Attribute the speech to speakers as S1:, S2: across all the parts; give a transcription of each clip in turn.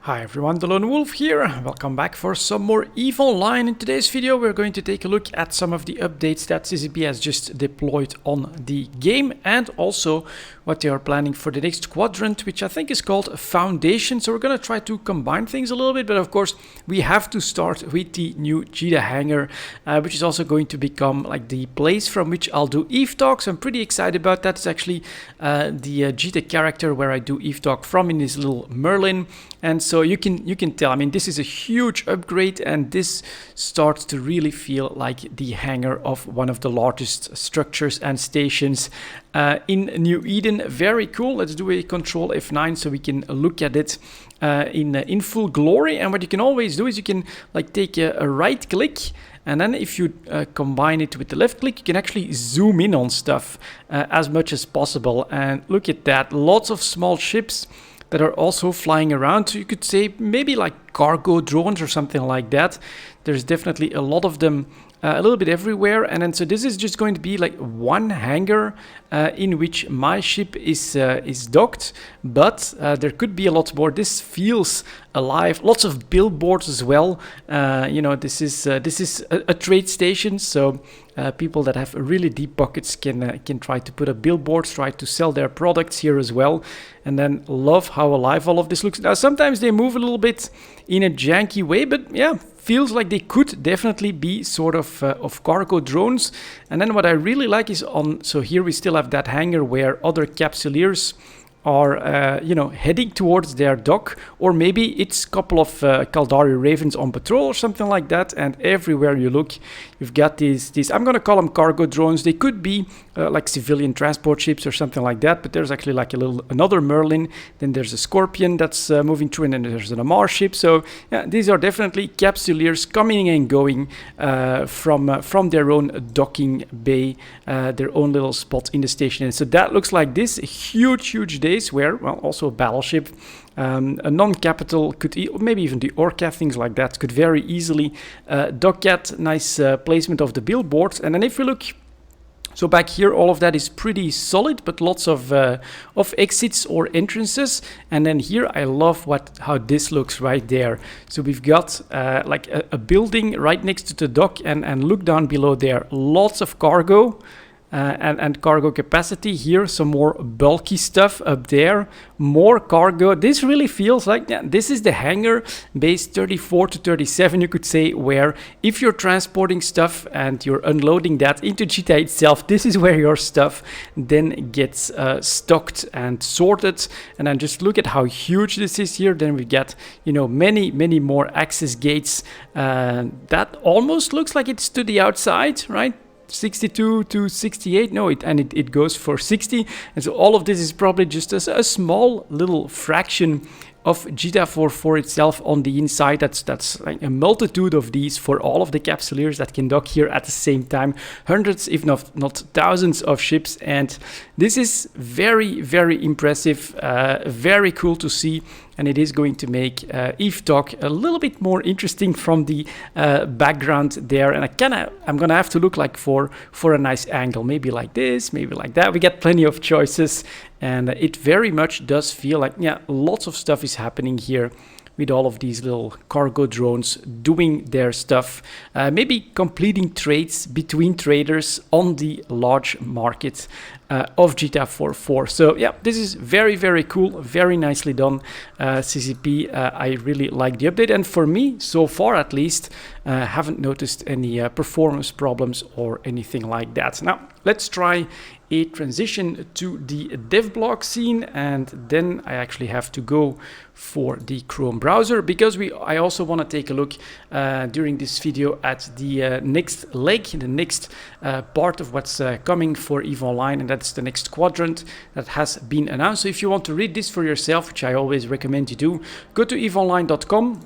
S1: Hi everyone, delonewolf here. Welcome back for some more EVE Online. In today's video we're going to take a look at some of the updates that CCP has just deployed on the game and also what they are planning for the next quadrant, which I think is called Foundation. So we're going to try to combine things a little bit, but of course we have to start with the new Jita hangar, which is also going to become like the place from which I'll do EVE talks. I'm pretty excited about that. It's actually the Jita character where I do EVE talk from in this little Merlin. And so you can tell, I mean, this is a huge upgrade and this starts to really feel like the hangar of one of the largest structures and stations in New Eden. Very cool. Let's do a Control F9 so we can look at it in full glory. And what you can always do is you can like take a right click, and then if you combine it with the left click, you can actually zoom in on stuff as much as possible. And look at that, lots of small ships that are also flying around. So you could say maybe like cargo drones or something like that. There's definitely a lot of them a little bit everywhere. And then so this is just going to be like one hangar in which my ship is docked, but there could be a lot more. This feels alive. Lots of billboards as well. You know, this is a trade station, so people that have really deep pockets can try to put up billboards, try to sell their products here as well. And then love how alive all of this looks. Now sometimes they move a little bit in a janky way, but yeah, feels like they could definitely be sort of cargo drones. And then what I really like is so here we still have that hangar where other capsuleers are you know, heading towards their dock, or maybe it's a couple of Caldari Ravens on patrol or something like that. And everywhere you look, you've got these I'm gonna call them cargo drones. They could be like civilian transport ships or something like that, but there's actually like another Merlin, then there's a Scorpion that's moving through, and then there's an Amar ship. So yeah, these are definitely capsuleers coming and going from their own docking bay, their own little spot in the station. And so that looks like this, huge days where, well, also a battleship, a non-capital could, maybe even the Orca, things like that, could very easily dock at. Nice placement of the billboards. And then if we look, so back here, all of that is pretty solid, but lots of exits or entrances. And then here, I love how this looks right there. So we've got like a building right next to the dock, and look down below there, lots of cargo. And cargo capacity here, some more bulky stuff up there, more cargo. This really feels like, yeah, this is the hangar base 34 to 37, you could say, where if you're transporting stuff and you're unloading that into Jita itself, this is where your stuff then gets stocked and sorted. And then just look at how huge this is here. Then we get, you know, many more access gates. That almost looks like it's to the outside, right? 62 to 68, no, it goes for 60, and so all of this is probably just a small little fraction of Jita 4.4 itself on the inside. That's like a multitude of these for all of the capsuleers that can dock here at the same time. Hundreds, if not thousands of ships, and this is very I'm very cool to see. And it is going to make EVE Talk a little bit more interesting from the background there. And I'm gonna have to look like for a nice angle, maybe like this, maybe like that. We get plenty of choices, and it very much does feel like, yeah, lots of stuff is happening here with all of these little cargo drones doing their stuff, maybe completing trades between traders on the large market of Jita 4.4. So yeah, this is very cool, very nicely done, CCP. I really like the update, and for me, so far at least, haven't noticed any performance problems or anything like that. Now, let's try a transition to the dev blog scene, and then I actually have to go for the Chrome browser, because I also want to take a look during this video at the next leg, the next part of what's coming for EVE Online, and that's the next quadrant that has been announced. So if you want to read this for yourself, which I always recommend you do, go to eveonline.com.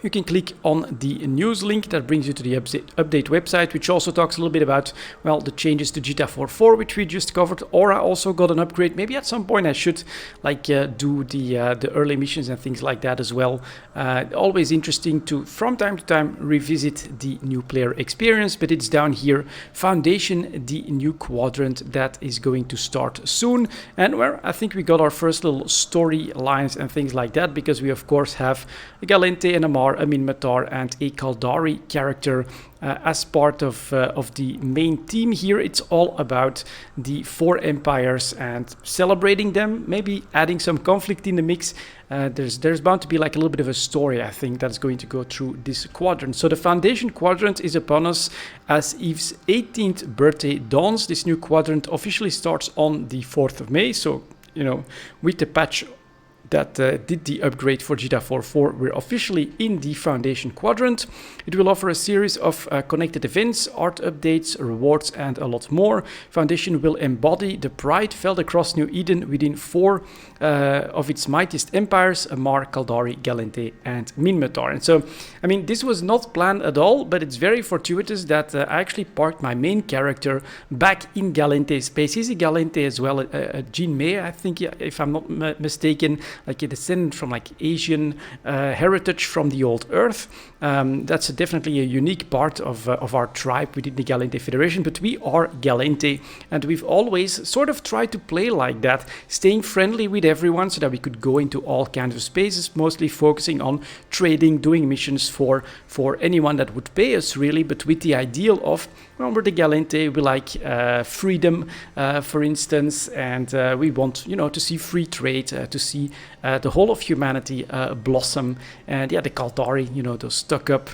S1: you can click on the news link that brings you to the update website, which also talks a little bit about, well, the changes to Jita 4.4, which we just covered. Aura also got an upgrade. Maybe at some point I should like do the early missions and things like that as well. Always interesting to, from time to time, revisit the new player experience, but it's down here, Foundation, the new quadrant that is going to start soon, and where I think we got our first little storylines and things like that, because we of course have a Galente and Amar, a Minmatar and a Kaldari character as part of the main team here. It's all about the 4 empires and celebrating them, maybe adding some conflict in the mix. There's bound to be like a little bit of a story, I think, that's going to go through this quadrant. So the Foundation quadrant is upon us as Eve's 18th birthday dawns. This new quadrant officially starts on the 4th of May. So, you know, with the patch that did the upgrade for Jita 4.4, we're officially in the Foundation quadrant. It will offer a series of connected events, art updates, rewards, and a lot more. Foundation will embody the pride felt across New Eden within 4 of its mightiest empires, Amar, Kaldari, Galente, and Minmatar. And so, I mean, this was not planned at all, but it's very fortuitous that I actually parked my main character back in Galente space. He's a Galente as well, Jin Mei, I think, if I'm not mistaken, like a descendant from like Asian heritage from the old Earth. That's definitely a unique part of our tribe within the Galente Federation, but we are Galente, and we've always sort of tried to play like that, staying friendly with everyone so that we could go into all kinds of spaces, mostly focusing on trading, doing missions for anyone that would pay us, really, but with the ideal of, well, we're the Galente, we like freedom, for instance, and we want, you know, to see free trade, to see the whole of humanity blossom. And yeah, the Kaldari, you know, those stuck up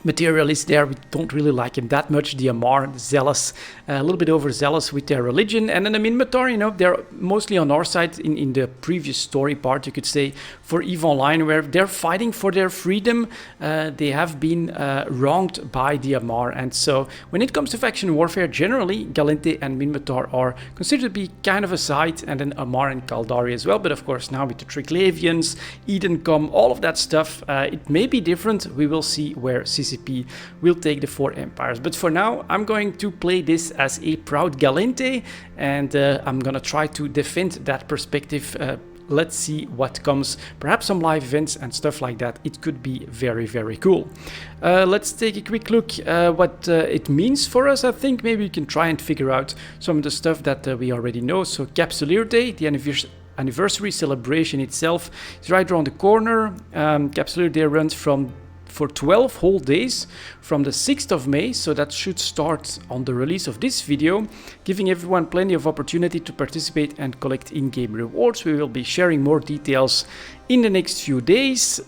S1: materialists there, we don't really like him that much. The Amar, zealous, a little bit overzealous with their religion. And then the Minmatar, you know, they're mostly on our side in the previous story part, you could say, for EVE Online, where they're fighting for their freedom. They have been wronged by the Amar. And so when it comes to faction warfare, generally, Galente and Minmatar are considered to be kind of a side, and then Amar and Kaldari as well. But of course, now with the Triglavians, Edencom, all of that stuff, it may be different. We will see where CCP will take the 4 empires. But for now, I'm going to play this as a proud Galente, and I'm gonna try to defend that perspective. Let's see what comes. Perhaps some live events and stuff like that. It could be very, very cool. Let's take a quick look what it means for us. I think maybe we can try and figure out some of the stuff that we already know. So Capsuleer Day, the anniversary celebration itself, is right around the corner. Capsuleer Day runs for 12 whole days from the 6th of May, so that should start on the release of this video, giving everyone plenty of opportunity to participate and collect in-game rewards. We will be sharing more details in the next few days.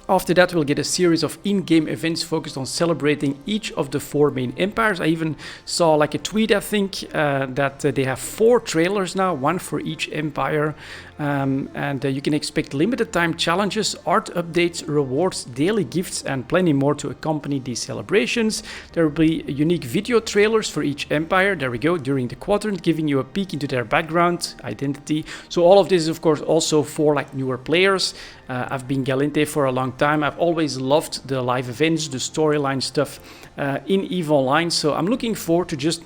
S1: After that, we'll get a series of in-game events focused on celebrating each of the 4 main empires. I even saw like a tweet, I think, that they have 4 trailers now, 1 for each empire. And you can expect limited time challenges, art updates, rewards, daily gifts, and plenty more to accompany these celebrations. There will be unique video trailers for each empire. There we go, during the quadrant, giving you a peek into their background, identity. So all of this is of course also for like newer players. I've been Galente for a long time. I've always loved the live events, the storyline stuff in EVE Online. So I'm looking forward to just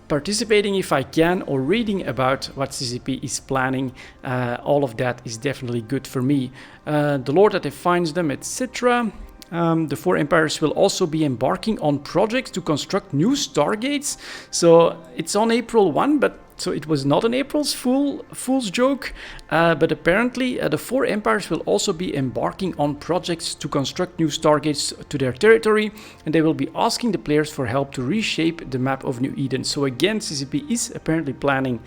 S1: participating if I can, or reading about what CCP is planning. All of that is definitely good for me. The lore that defines them, etc. The 4 empires will also be embarking on projects to construct new stargates. So it's on April 1, but so it was not an April's Fool's joke, but apparently the 4 empires will also be embarking on projects to construct new stargates to their territory, and they will be asking the players for help to reshape the map of New Eden. So again, CCP is apparently planning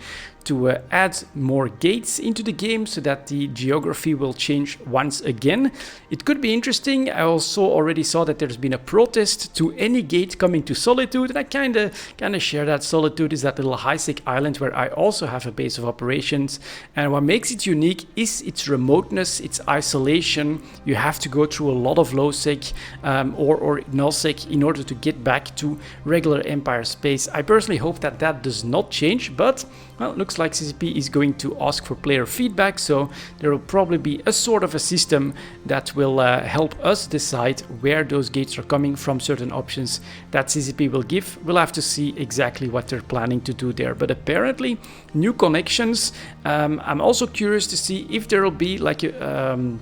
S1: to add more gates into the game so that the geography will change once again. It could be interesting. I also already saw that there's been a protest to any gate coming to Solitude, and I kind of share that. Solitude is that little high-sec island where I also have a base of operations, and what makes it unique is its remoteness, its isolation. You have to go through a lot of low-sec or null-sec in order to get back to regular Empire space. I personally hope that that does not change, but Well, it looks like CCP is going to ask for player feedback, so there will probably be a sort of a system that will help us decide where those gates are coming from, certain options that CCP will give. We'll have to see exactly what they're planning to do there. But apparently, new connections. I'm also curious to see if there will be like a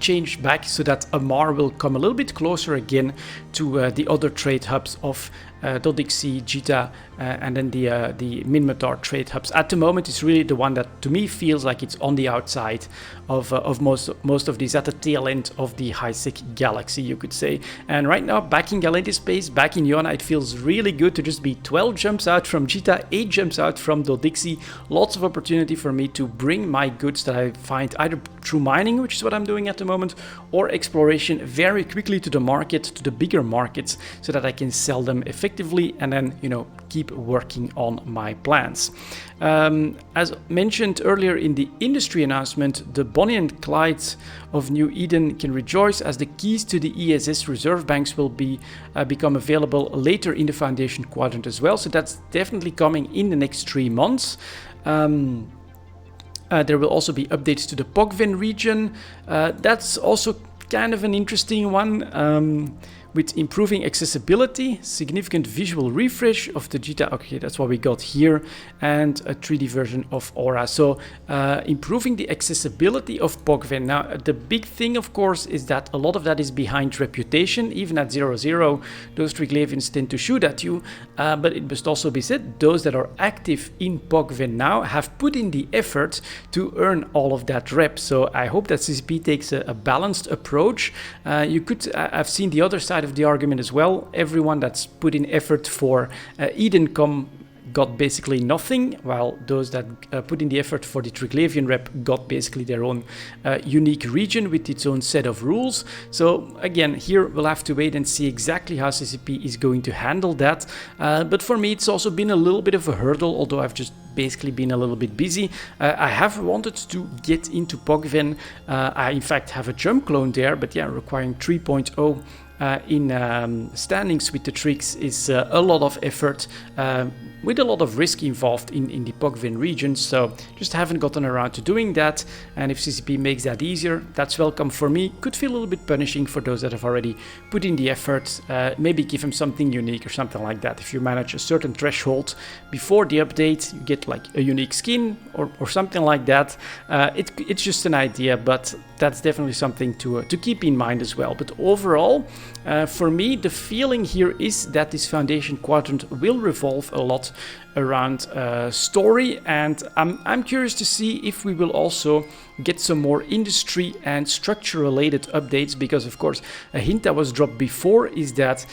S1: change back so that Amar will come a little bit closer again to the other trade hubs of Dodixie, Jita, and then the Minmatar trade hubs. At the moment, it's really the one that to me feels like it's on the outside of most of these, at the tail end of the high-sec galaxy, you could say. And right now, back in Gallente space, back in Iona, it feels really good to just be 12 jumps out from Jita, 8 jumps out from Dodixie. Lots of opportunity for me to bring my goods that I find either through mining, which is what I'm doing at the moment, or exploration very quickly to the market, to the bigger markets, so that I can sell them effectively and then, you know, keep working on my plans. As mentioned earlier in the industry announcement, the Bonnie and Clyde of New Eden can rejoice as the keys to the ESS reserve banks will become available later in the Foundation quadrant as well. So that's definitely coming in the next 3 months. There will also be updates to the Pogven region. That's also kind of an interesting one. With improving accessibility, significant visual refresh of the Jita, okay, that's what we got here, and a 3D version of Aura. So improving the accessibility of Pogven. Now, the big thing, of course, is that a lot of that is behind reputation. Even at 0-0, those Triglavians tend to shoot at you, but it must also be said, those that are active in Pogven now have put in the effort to earn all of that rep. So I hope that CCP takes a balanced approach. I've seen the other side of the argument as well. Everyone that's put in effort for Eden got basically nothing, while those that put in the effort for the Triglavian rep got basically their own unique region with its own set of rules. So again, here we'll have to wait and see exactly how CCP is going to handle that. But for me, it's also been a little bit of a hurdle, although I've just basically been a little bit busy. I have wanted to get into Pogven. I in fact have a jump clone there, but yeah, requiring 3.0 in standings with the tricks is a lot of effort, with a lot of risk involved in the Pogven region, so just haven't gotten around to doing that. And if CCP makes that easier, that's welcome for me. Could feel a little bit punishing for those that have already put in the effort. Maybe give them something unique or something like that. If you manage a certain threshold before the update, you get like a unique skin or something like that. It's just an idea, but that's definitely something to keep in mind as well. But overall, for me, the feeling here is that this Foundation quadrant will revolve a lot around story, and I'm curious to see if we will also get some more industry and structure related updates, because of course a hint that was dropped before is that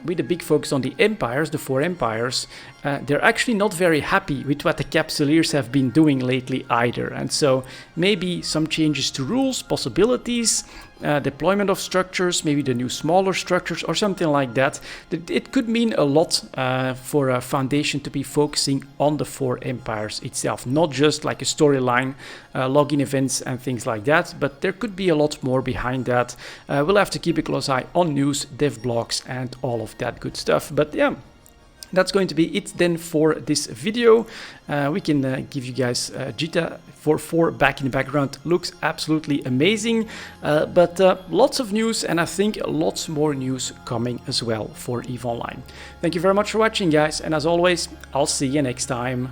S1: with a big focus on the empires, the 4 empires, they're actually not very happy with what the capsuleers have been doing lately either. And so maybe some changes to rules, possibilities, deployment of structures, maybe the new smaller structures or something like that. It could mean a lot for a Foundation to be focusing on the 4 empires itself, not just like a storyline, login events and things like that, but there could be a lot more behind that. We'll have to keep a close eye on news, dev blogs and all of that good stuff. But yeah, that's going to be it then for this video. We can give you guys Jita for 4 back in the background. Looks absolutely amazing, but lots of news, and I think lots more news coming as well for EVE Online. Thank you very much for watching, guys, and as always, I'll see you next time.